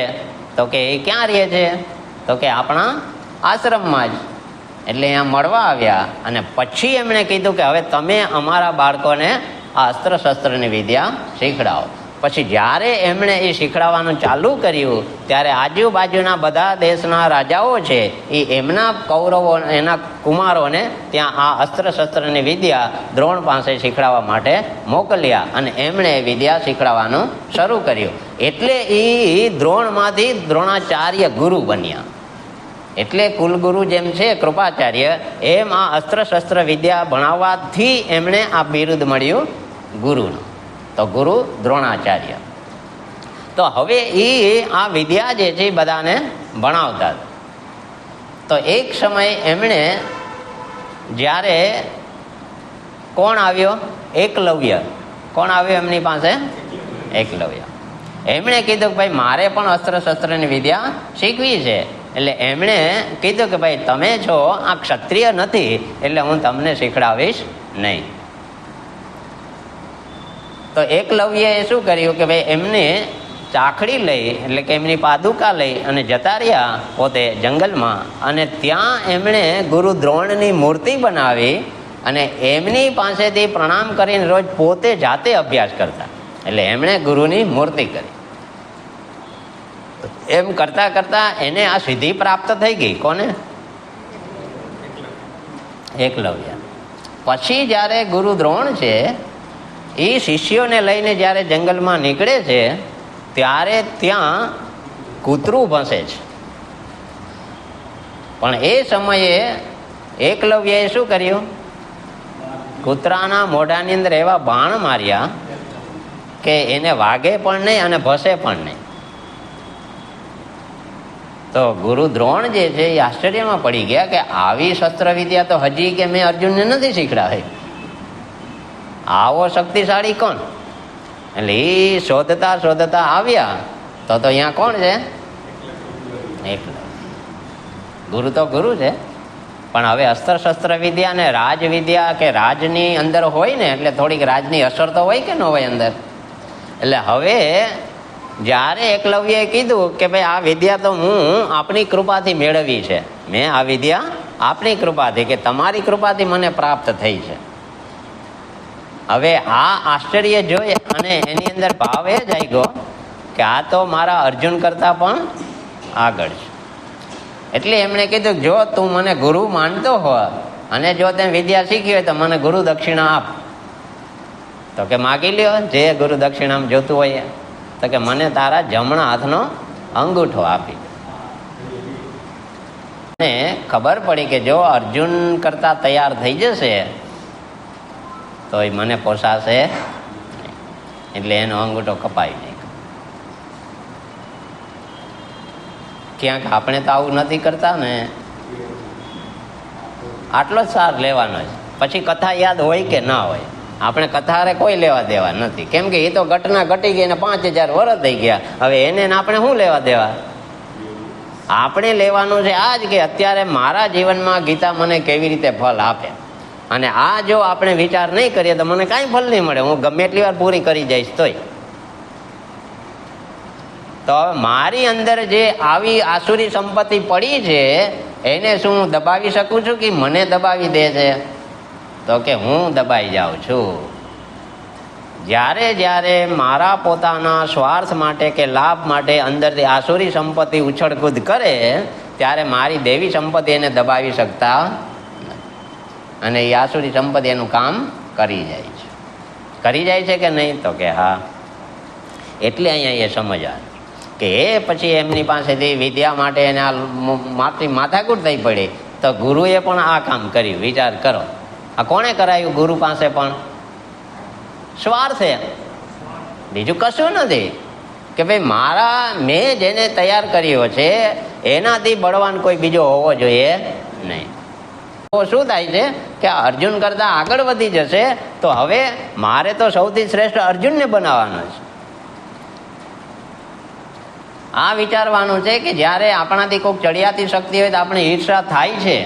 તો કે એ ક્યાં રહે છે? તો કે આપણા આશ્રમમાં જ. એટલે અહીંયા મળવા આવ્યા અને પછી એમણે કીધું કે હવે તમે અમારા બાળકોને આ અસ્ત્ર શસ્ત્રની વિદ્યા શીખડાવો. પછી જ્યારે એમણે એ શીખડાવવાનું ચાલુ કર્યું ત્યારે આજુબાજુના બધા દેશના રાજાઓ છે એ એમના કૌરવો, એના કુમારોને ત્યાં આ અસ્ત્ર શસ્ત્રની વિદ્યા દ્રોણ પાસે શીખડાવવા માટે મોકલ્યા અને એમણે વિદ્યા શીખડાવવાનું શરૂ કર્યું. એટલે એ દ્રોણમાંથી દ્રોણાચાર્ય ગુરુ બન્યા. એટલે કુલગુરુ જેમ છે કૃપાચાર્ય, એમ આ અસ્ત્ર શસ્ત્ર વિદ્યા ભણાવવાથી એમણે આ બિરુદ મળ્યું ગુરુનું. તો ગુરુ દ્રોણાચાર્ય. તો હવે એ આ વિદ્યા જે છે બધાને ભણાવતા. તો એક સમય એમણે જ્યારે કોણ આવ્યો? એકલવ્ય. કોણ આવ્યો એમની પાસે? એકલવ્ય. એમણે કીધું કે ભાઈ મારે પણ અસ્ત્ર શસ્ત્રની વિદ્યા શીખવી છે. એટલે એમણે કીધું કે ભાઈ તમે છો આ ક્ષત્રિય નથી, એટલે હું તમને શીખડાવીશ નહીં. તો એકલવ્યએ શું કર્યું કે ભાઈ એમને ચાખડી લઈ, એટલે કે એમની પાદુકા લઈ અને જતા રહ્યા પોતે જંગલમાં, અને ત્યાં એમણે ગુરુ દ્રોણની મૂર્તિ બનાવી અને એમની પાસેથી પ્રણામ કરીને રોજ પોતે જાતે અભ્યાસ કરતા. એટલે એમણે ગુરુની મૂર્તિ કરી. એમ કરતા કરતા એને આ સિદ્ધિ પ્રાપ્ત થઈ ગઈ. કોને? એકલવ્ય. પછી જ્યારે ગુરુ દ્રોણ છે એ શિષ્યોને લઈને જ્યારે જંગલમાં નીકળે છે ત્યારે ત્યાં કૂતરું ભસે છે. પણ એ સમયે એકલવ્યએ શું કર્યું? કૂતરાના મોઢાની અંદર એવા બાણ માર્યા કે એને વાગે પણ નહીં અને ભસે પણ નહીં. તો ગુરુ દ્રોણ જે છે એ આશ્ચર્યમાં પડી ગયા કે આવી શસ્ત્ર વિદ્યા તો હજી કે મેં અર્જુનને નથી શીખડાવી, આવો શક્તિશાળી કોણ? એટલે એ શોધતા શોધતા આવ્યા તો અહીંયા કોણ છે? એકલવ્ય. ગુરુ તો ગુરુ છે, પણ હવે અસ્ત્ર શસ્ત્ર વિદ્યા ને રાજ વિદ્યા કે રાજની અંદર હોય ને, એટલે થોડીક રાજની અસર તો હોય કે ન હોય અંદર. એટલે હવે જ્યારે એકલવ્યએ કીધું કે ભાઈ આ વિદ્યા તો હું આપની કૃપાથી મેળવી છે, મેં આ વિદ્યા આપની કૃપાથી, કે તમારી કૃપાથી મને પ્રાપ્ત થઈ છે. હવે આ આશ્ચર્ય જોઈ અને એની અંદર ભાવ એ જ આવી ગયો કે આ તો મારા અર્જુન કરતા પણ આગળ છે. એટલે એમણે કીધું જો તું મને ગુરુ માનતો હોય અને જો તે વિદ્યા શીખી હોય તો મને ગુરુ દક્ષિણા આપ. તો કે માગી લ્યો જે ગુરુ દક્ષિણા જોતું હોય. તો કે મને તારા જમણા હાથનો અંગૂઠો આપી. અને ખબર પડી કે જો અર્જુન કરતા તૈયાર થઈ જશે તો એ મને પોસાશે, એટલે એનો અંગૂઠો કપાઈ નહીં. ક્યાંક આપણે તો આવું નથી કરતા ને, આટલો જ સાર લેવાનો છે. પછી કથા યાદ હોય કે ના હોય, આપણે કથારે કોઈ લેવા દેવા નથી. કેમ કે એ તો ઘટના ઘટી ગઈ ને 5000 વર્ષ થઈ ગયા. હવે એને આપણે શું લેવા દેવા? આપણે લેવાનું છે આ જ કે અત્યારે મારા જીવનમાં ગીતા મને કેવી રીતે ફળ આપે. અને આ જો આપણે વિચાર નહીં કરીએ તો મને કાંઈ ફળ નહીં મળે. હું ગમે એટલી વાર પૂરી કરી જઈશ તોય. તો મારી અંદર જે આવી આસુરી સંપત્તિ પડી છે એને શું હું દબાવી શકું છું કે મને દબાવી દે છે? તો કે હું દબાઈ જાઉં છું. જ્યારે જ્યારે મારા પોતાના સ્વાર્થ માટે કે લાભ માટે અંદરથી આસુરી સંપત્તિ ઉછળકૂદ કરે ત્યારે મારી દેવી સંપત્તિ એને દબાવી શકતા અને એ આસુરી સંપત્તિ એનું કામ કરી જાય છે. કરી જાય છે કે નહીં? તો કે હા. એટલે અહીંયા એ સમજવા કે એ પછી એમની પાસેથી વિદ્યા માટે એને માથાકૂટ થઈ પડી, તો ગુરુએ પણ આ કામ કર્યું. વિચાર કરો, આ કોણે કરાયું? ગુરુ પાસે પણ સ્વાર્થ, બીજું કશું નથી. કે ભાઈ મેં જેને તૈયાર કર્યો છે એનાથી બળવાન કોઈ બીજો હોવો જોઈએ નહીં. તો શું થાય છે કે અર્જુન કરતા આગળ વધી જશે, તો હવે મારે તો સૌથી શ્રેષ્ઠ અર્જુનને બનાવવાનો છે. આ વિચારવાનું છે કે જ્યારે આપણાથી કોઈક ચડિયાતી શક્તિ હોય તો આપણે ઈર્ષા થાય છે.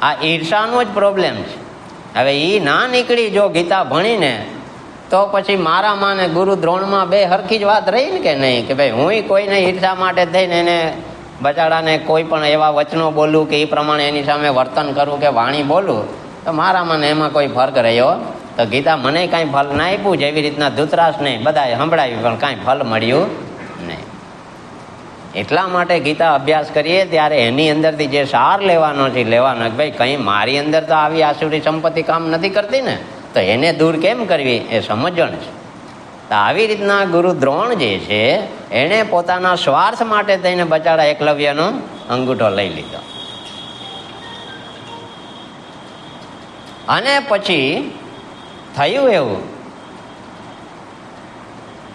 આ ઈર્ષાનો જ પ્રોબ્લેમ છે. હવે એ ના નીકળી જો ગીતા ભણીને, તો પછી મારામાં ને ગુરુ દ્રોણમાં બે હરખી જ વાત રહી ને કે નહીં? કે ભાઈ હું કોઈને ઈર્ષા માટે થઈને એને બચાડાને કોઈ પણ એવા વચનો બોલું કે એ પ્રમાણે એની સામે વર્તન કરું કે વાણી બોલું, તો મારામાં ને એમાં કોઈ ફર્ક રહ્યો? તો ગીતા મને કાંઈ ફલ ના આપ્યું, જેવી રીતના ધૃતરાષ્ટ્રને બધાએ સંભળાવ્યું પણ કાંઈ ફલ મળ્યું નહીં. એટલા માટે ગીતા અભ્યાસ કરીએ ત્યારે એની અંદરથી જે સાર લેવાનો છે લેવાનો. ભાઈ કંઈ મારી અંદર તો આવી આસુરી સંપત્તિ કામ નથી કરતી ને, તો એને દૂર કેમ કરવી એ સમજણ છે. તો આવી રીતના ગુરુ દ્રોણ જે છે એણે પોતાના સ્વાર્થ માટે થઈને બચાડા એકલવ્યનો અંગૂઠો લઈ લીધો. અને પછી થયું એવું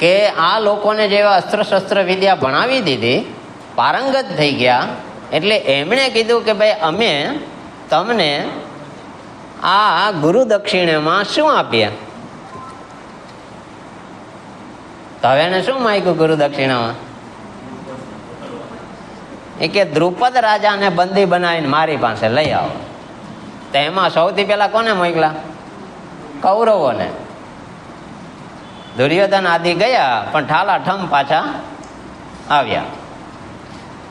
કે આ લોકોને જેવા અસ્ત્ર શસ્ત્ર વિદ્યા ભણાવી દીધી, પારંગત થઈ ગયા, એટલે એમણે કીધું કે ભાઈ અમે તમને આ ગુરુ દક્ષિણામાં શું આપીએ? તો હવે એને શું માગ્યું ગુરુ દક્ષિણામાં? એ કે દ્રુપદ રાજાને બંદી બનાવીને મારી પાસે લઈ આવો. તો એમાં સૌથી પહેલા કોને મોકલા? કૌરવોને. દુર્યોધન આદિ ગયા પણ ઠાલા ઠમ પાછા આવ્યા.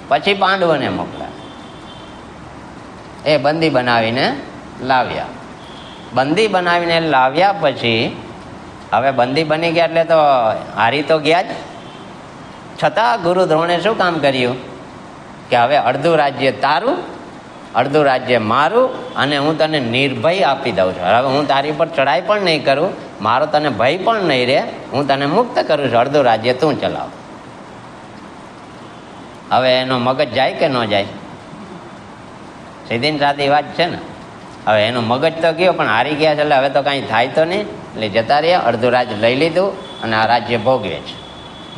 પછી પાંડવોને મોકલ્યા, એ બંદી બનાવીને લાવ્યા. બંદી બનાવીને લાવ્યા પછી હવે બંદી બની ગયા એટલે તો હારી તો ગયા જ. છતાં ગુરુ દ્રોણે શું કામ કર્યું કે હવે અડધું રાજ્ય તારું, અડધું રાજ્ય મારું, અને હું તને નિર્ભય આપી દઉં છું. હવે હું તારી પર ચડાઈ પણ નહીં કરું, મારો તને ભય પણ નહીં રહે, હું તને મુક્ત કરું છું, અડધું રાજ્ય તું ચલાવ. હવે એનો મગજ જાય કે ન જાય? સીધી સાદી વાત છે ને. હવે એનું મગજ તો ગયો પણ હારી ગયા છે, એટલે હવે તો કાંઈ થાય તો નહીં, એટલે જતા રહ્યા. અડધું રાજ્ય લઈ લીધું અને આ રાજ્ય ભોગવે છે.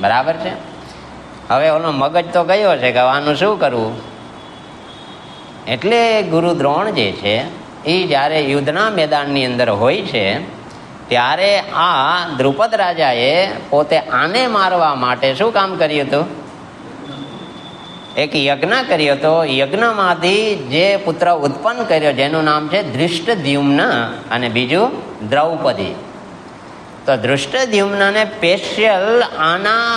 બરાબર છે. હવે ઓનો મગજ તો ગયો છે કે આનું શું કરવું? એટલે ગુરુ દ્રોણ જે છે એ જ્યારે યુદ્ધના મેદાનની અંદર હોય છે ત્યારે આ દ્રુપદ રાજાએ પોતે આને મારવા માટે શું કામ કર્યું હતું? એક યજ્ઞ કર્યો હતો. યજ્ઞમાંથી જે પુત્ર ઉત્પન્ન કર્યો જેનું નામ છે ધૃષ્ટદ્યુમ્ન અને બીજું દ્રૌપદી. તો ધૃષ્ટદ્યુમ્નને સ્પેશિયલ આના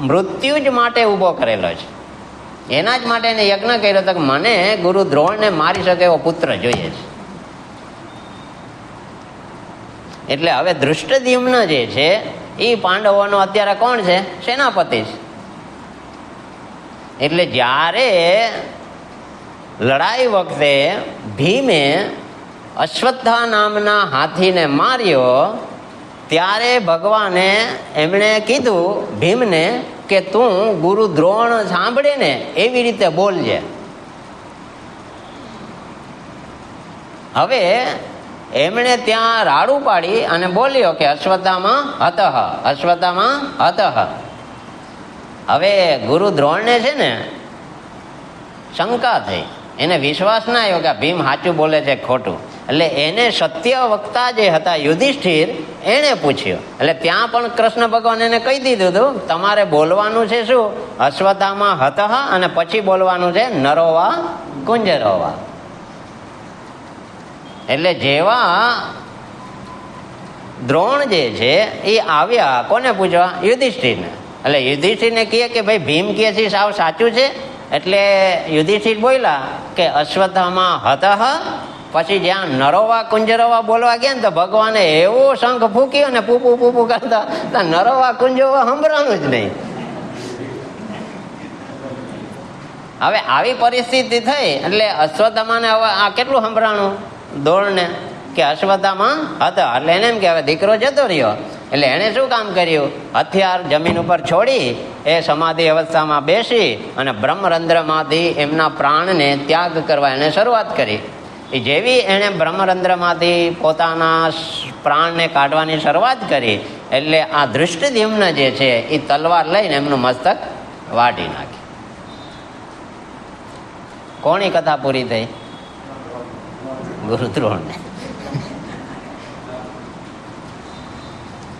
મૃત્યુ જ માટે ઊભો કરેલો છે. એના જ માટે એને યજ્ઞ કર્યો હતો કે મને ગુરુ દ્રોણને મારી શકે એવો પુત્ર જોઈએ છે. એટલે હવે ધૃષ્ટદ્યુમ્ન જે છે એ પાંડવોનો અત્યારે કોણ છે? સેનાપતિ છે. એટલે જ્યારે લડાઈ વખતે ભીમે અશ્વત્થા નામના હાથીને માર્યો ત્યારે ભગવાને એમણે કીધું ભીમને કે તું ગુરુ દ્રોણ સાંભળે ને એવી રીતે બોલજે. હવે એમણે ત્યાં રાડું પાડી અને બોલ્યો કે અશ્વત્થામાં હતઃ, અશ્વત્થામાં હતઃ. હવે ગુરુ દ્રોણને છે ને શંકા થઈ, એને વિશ્વાસ ના આવ્યો કે ભીમ સાચું બોલે છે ખોટું. એટલે એને સત્ય વક્તા જે હતા યુધિષ્ઠિર એને પૂછ્યું. એટલે ત્યાં પણ કૃષ્ણ ભગવાન એને કહી દીધું હતું તમારે બોલવાનું છે શું? અશ્વત્થામાં હતઃ, અને પછી બોલવાનું છે નરોવા કુંજરોવા. એટલે જેવા દ્રોણ જે છે એ આવ્યા કોને પૂછવા? યુધિષ્ઠિરને. એટલે યુધિષ્ઠિરને કહે કે ભાઈ ભીમ કહે છે સાવ સાચું છે. એટલે યુધિષ્ઠિર બોલ્યા કે અશ્વત્થામાં હતઃ, પછી જ્યાં નરોવા કુંજરોવા બોલવા ગયા ને તો ભગવાને એવો શંખ ફૂક્યો ને પૂપુ પૂપુ કરતા નરોવા કુંજરોવા સંભળાણું જ નહીં. હવે આવી પરિસ્થિતિ થઈ એટલે અશ્વત્થામાને હવે આ કેટલું સંભળાણું દોડને કે અશ્વત્થામાં હતા. એટલે એને એમ કે હવે દીકરો જતો રહ્યો. એટલે એણે શું કામ કર્યું? હથિયાર જમીન ઉપર છોડી એ સમાધિ અવસ્થામાં બેસી અને બ્રહ્મરંધ્રમાંથી એમના પ્રાણને ત્યાગ કરવા એને શરૂઆત કરી. એ જેવી એણે બ્રહ્મરંધ્રમાંથી પોતાના પ્રાણને કાઢવાની શરૂઆત કરી એટલે આ ધૃષ્ટદ્યુમ્ન જે છે એ તલવાર લઈને એમનું મસ્તક વાટી નાખી. કોની કથા પૂરી થઈ? ગુરુ દ્રોણને.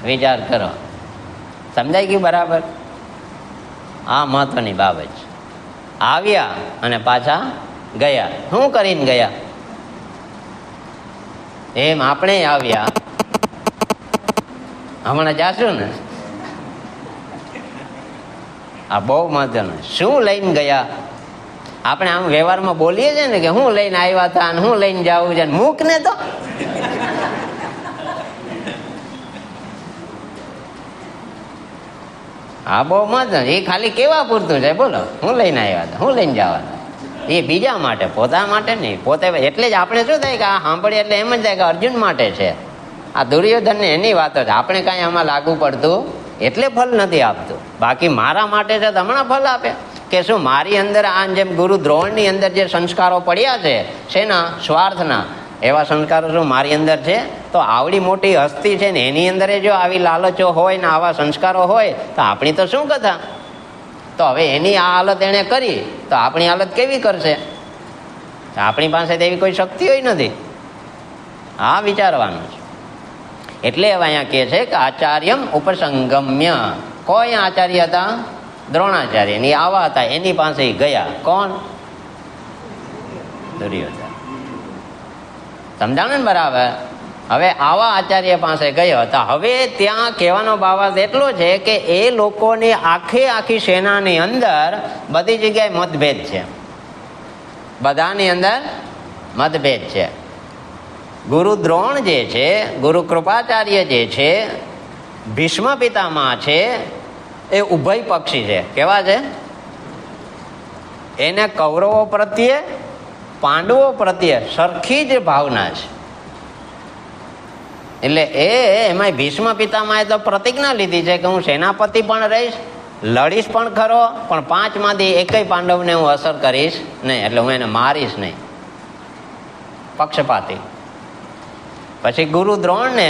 વિચાર કરો, સમજાઈ ગયું બરાબર? આ મહત્વની બાબત છે. આવ્યા અને પાછા ગયા. શું કરીને ગયા? એમ આપણે આવ્યા, હમણાં જાશું ને, આ બહુ મહત્વનું. શું લઈને ગયા? આપણે આમ વ્યવહારમાં બોલીએ છીએ ને કે હું લઈને આવ્યા હતા અને હું લઈને જાવું છે, મૂક ને તો. હા, બહુ મહત્વ. એ ખાલી કેવા પૂરતું છે? બોલો, હું લઈને આવ્યા હતા, હું લઈને જવાના. એ બીજા માટે, પોતા માટે નહીં. પોતે એટલે જ આપણે શું થાય કે આ સાંભળીએ એટલે એમ જ થાય કે અર્જુન માટે છે. આ દુર્યોધનને એની વાતો છે. આપણે કાંઈ આમાં લાગુ પડતું એટલે ફલ નથી આપતું. બાકી મારા માટે છે તો હમણાં ફલ આપે. કે શું મારી અંદર આ જેમ ગુરુ દ્રોણની અંદર જે સંસ્કારો પડ્યા છે શેના? સ્વાર્થના. એવા સંસ્કારો શું મારી અંદર છે? તો આવડી મોટી હસ્તી છે ને એની અંદર જો આવી લાલચો હોય ને આવા સંસ્કારો હોય તો આપણી તો શું કથા? તો હવે એની આ હાલત એણે કરી તો આપણી હાલત કેવી કરશે? આપણી પાસે તો એવી કોઈ શક્તિ હોય નથી. આ વિચારવાનું છે. એટલે હવે અહીંયા કહે છે કે આચાર્યમ ઉપસંગમ્ય. કોઈ આચાર્ય હતા? દ્રોણાચાર્ય. એની આવા હતા, એની પાસે ગયા. કોણ? દુર્યોધન. સમજાણું ને બરાબર? હવે આવા આચાર્ય પાસે ગયો હતા. હવે ત્યાં કહેવાનો બાબત એટલો છે કે એ લોકોની આખી સેનાની અંદર બધી જગ્યાએ મતભેદ છે. બધાની અંદર મતભેદ છે. ગુરુ દ્રોણ જે છે, ગુરુ કૃપાચાર્ય જે છે, ભીષ્મ પિતામહ છે, એ ઉભય પક્ષી છે. કેવા છે? એને કૌરવો પ્રત્યે પાંડવો પ્રત્યે સરખી જ ભાવના છે. એટલે એમાં ભીષ્મ પિતામહે તો પ્રતિજ્ઞા લીધી છે કે હું સેનાપતિ પણ રહીશ, લડીશ પણ ખરો, પણ 5માંથી એકેય પાંડવને હું અસર કરીશ નહીં. એટલે હું એને મારીશ નહીં. પક્ષપાતી. પછી ગુરુ દ્રોણને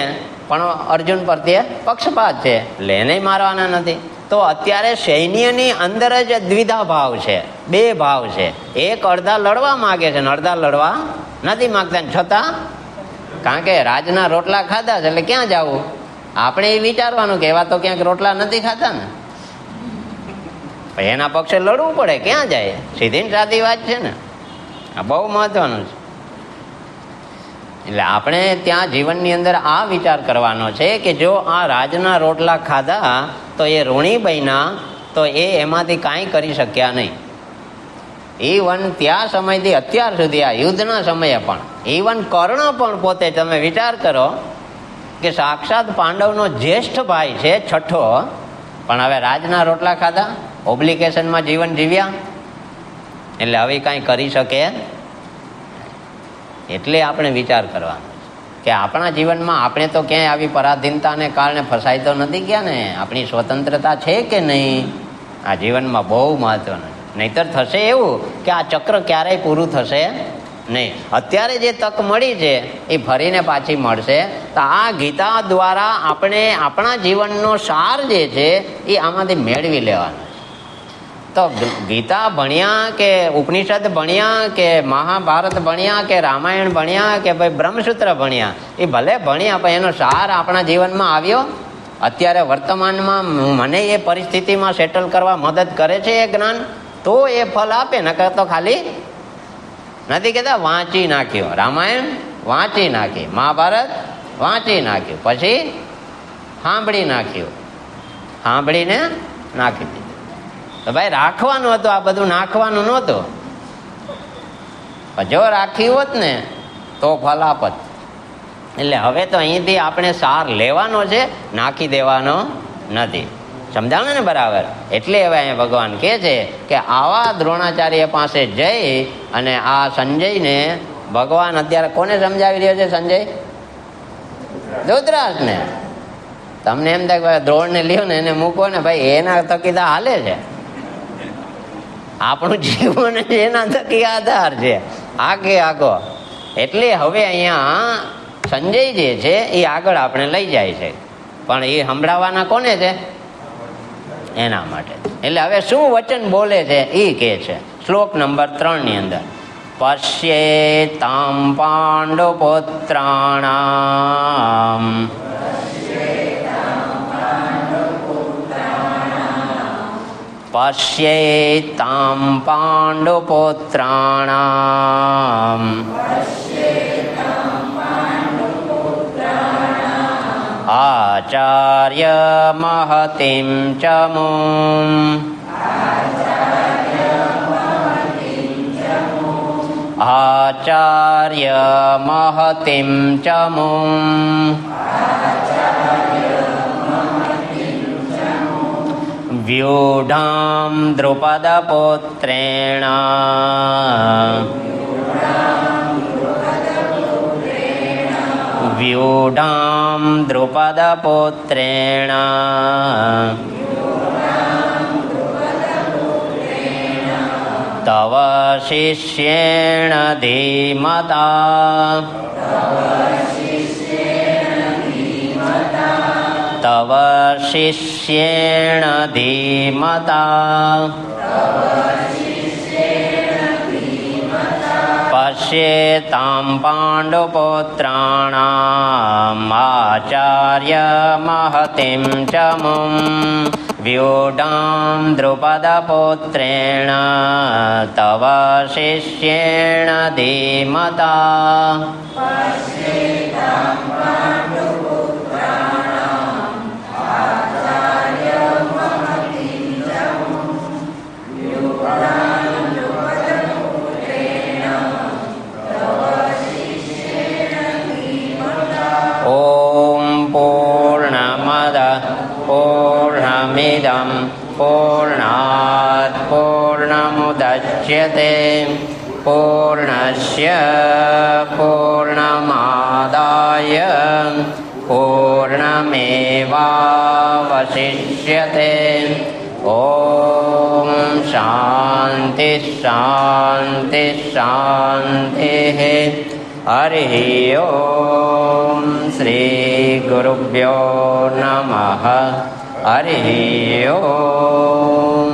પણ અર્જુન પ્રત્યે પક્ષપાત છે, એટલે એને મારવાના નથી. તો અત્યારે સૈન્યની અંદર જ દ્વિધા ભાવ છે, 2 ભાવ છે. એક અડધા લડવા માગે છે ને અડધા લડવા નથી માગતા. છતાં કારણ કે રાજના રોટલા ખાધા છે એટલે ક્યાં જવું? આપણે એ વિચારવાનું કે એવા તો ક્યાંક રોટલા નથી ખાતા ને, એના પક્ષે લડવું પડે. ક્યાં જાય? સીધી ને સાદી વાત છે ને. આ બહુ મહત્વનું છે. એટલે આપણે ત્યાં જીવનની અંદર આ વિચાર કરવાનો છે કે જો આ રાજના રોટલા ખાધા તો એ ઋણી બન્યા, તો એમાંથી કાંઈ કરી શક્યા નહીં. ઇવન ત્યાં સમયથી અત્યાર સુધી આ યુદ્ધના સમયે પણ ઇવન કર્ણ પણ પોતે, તમે વિચાર કરો કે સાક્ષાત પાંડવનો જ્યેષ્ઠ ભાઈ છે, છઠ્ઠો, પણ હવે રાજના રોટલા ખાધા, ઓબ્લિગેશનમાં જીવન જીવ્યા, એટલે હવે કાંઈ કરી શકે. એટલે આપણે વિચાર કરવાનો કે આપણા જીવનમાં આપણે તો ક્યાંય આવી પરાધીનતાને કારણે ફસાઈ તો નથી ગયા ને? આપણી સ્વતંત્રતા છે કે નહીં? આ જીવનમાં બહુ મહત્વનું. નહીતર થશે એવું કે આ ચક્ર ક્યારેય પૂરું થશે નહીં. અત્યારે જે તક મળી છે એ ફરીને પાછી મળશે. તો આ ગીતા દ્વારા આપણે આપણા જીવનનો સાર જે છે એ આમાંથી મેળવી લેવાનો. તો ગીતા ભણ્યા કે ઉપનિષદ ભણ્યા કે મહાભારત ભણ્યા કે રામાયણ ભણ્યા કે ભાઈ બ્રહ્મસૂત્ર ભણ્યા, એ ભલે ભણ્યા પણ એનો સાર આપણા જીવનમાં આવ્યો? અત્યારે વર્તમાનમાં મને એ પરિસ્થિતિમાં સેટલ કરવા મદદ કરે છે એ જ્ઞાન, તો એ ફલ આપે. નકર તો ખાલી નથી કહેતા વાંચી નાખ્યો, રામાયણ વાંચી નાખી, મહાભારત વાંચી નાખ્યું, પછી સાંભળી નાખ્યું, સાંભળીને નાખી દીધું. તો ભાઈ રાખવાનું હતું, આ બધું નાખવાનું નહોતું. જો રાખ્યું હોત ને તો ફલ આપત. એટલે હવે તો અહીંથી આપણે સાર લેવાનો છે, નાખી દેવાનો નથી. સમજાણું ને બરાબર? એટલે હવે અહીંયા ભગવાન કહે છે કે આવા દ્રોણાચાર્ય પાસે જઈ અને આ સંજયને ભગવાન અત્યારે કોને સમજાવી રહ્યો છે? સંજય ધૃતરાષ્ટ્રને. તમને એમ થાય કે દ્રોણને લ્યો ને એને મૂકો ને ભાઈ, એના તકીદા હાલે છે. આપણું જીવન એના થકી આધાર છે, આગે આગો. એટલે હવે અહીંયા સંજય જે છે એ આગળ આપણે લઈ જાય છે, પણ એ સંભળાવવાના કોને છે? એના માટે. એટલે હવે શું વચન બોલે છે એ કહે છે શ્લોક નંબર 3 ની અંદર. પશ્યેતામ પાંડુપુત્રાણામ પશ્યેતામ પાંડુપુત્રાણામ આચાર્ય મહતિમ ચમું આચાર્ય મહતિમ ચમું વ્યુઢામ દ્રુપદપુત્રેણ વ્યુઢામ દ્રુપદપુત્રેણ તવ શિષ્યેણ ધીમતા તવ શિષ્યેણ ધીમતા પશ્યેતામ પાંડુપુત્રાણામ આચાર્ય મહતિમ ચમું વ્યુઢામ દ્રુપદપુત્રેણ તવ શિષ્યેણ ધીમતા. ઓમ પૂર્ણમદ પૂર્ણમિદં પૂર્ણાત પૂર્ણમુદચ્યતે પૂર્ણસ્ય પૂર્ણમાદાય પૂર્ણમેવાવશિષ્યતે. ઓમ શાંતિ શાંતિ શાંતિ. હરિ ઓમ શ્રી ગુરુભ્યો નમઃ. હરિ ઓમ.